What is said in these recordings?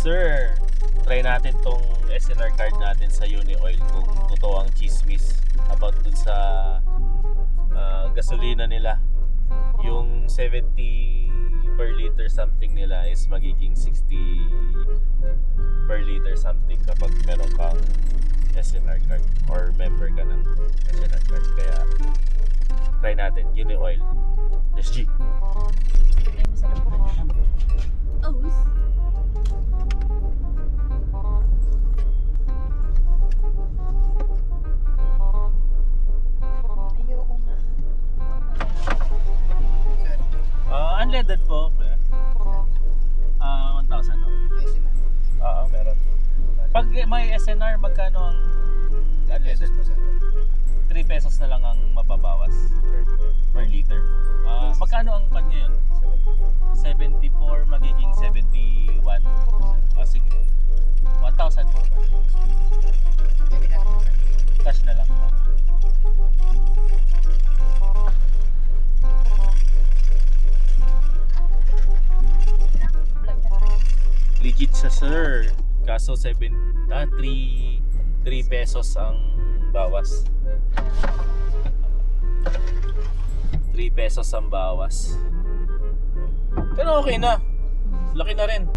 Sir, try natin tong SNR card natin sa Uni-Oil kung totoo ang chismis about dun sa gasolina nila. Yung 70 per liter something nila is magiging 60 per liter something kapag meron kang SNR card or member ka ng SNR card. Kaya try natin, Uni-Oil. Let's G. O's. Ayoko nga. Unleaded po. 1,000 no? Oo, meron. Pag may SNR, magkano ang unleaded? 3 pesos na lang ang mababawas per liter. Magkano ang pan ngayon? 74 magiging 71. Sige. 1,000 po. Cash na lang po. Legit sa sir. Kaso 3 pesos ang bawas. 3 pesos ang bawas. Pero okay na. Laki na rin.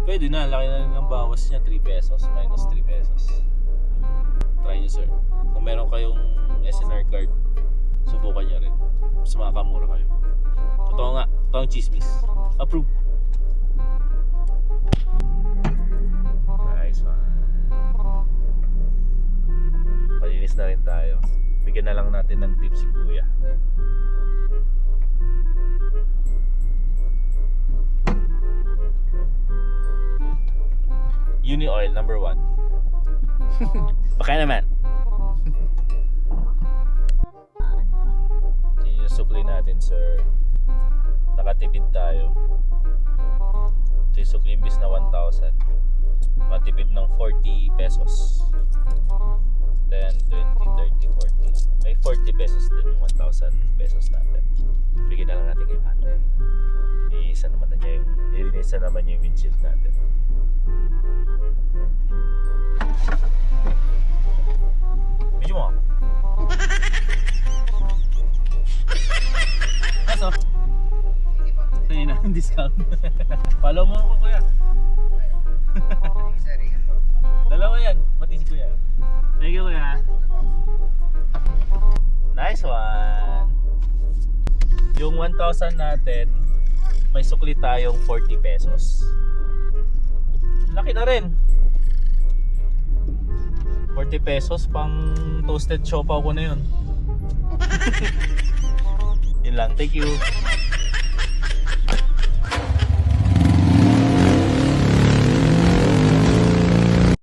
Pwede na. Laki na rin ang bawas niya. 3 pesos. Minus 3 pesos. Try nyo sir. Kung meron kayong SNR card, subukan nyo rin. Mas makakamura kayo. Totoo nga. Totoo ang chismis. Approve. Nice one. Palinis na rin tayo. Bigyan na lang natin ng tip si kuya. Uni-Oil number 1. Baka naman. Yung sukli natin sir. Nakatipid tayo. Ito yung sukli imbis na 1,000. Matipid ng 40 pesos. 10, 20, 30, 40. May 40 pesos din yung 1,000 pesos natin. Bigyan na lang natin kay Mano. Nilinisan naman niya yung windshield natin. Medyo mo ako. Kaso? Sa'yo na ang discount. Follow mo ako kuya. Dalawa yan. Pati si kuya. Thank you kuya. Nice one. Yung 1,000 natin, may sukli tayong 40 pesos. Laki na rin. 40 pesos pang toasted siopaw ko na yun. Yun lang. Thank you.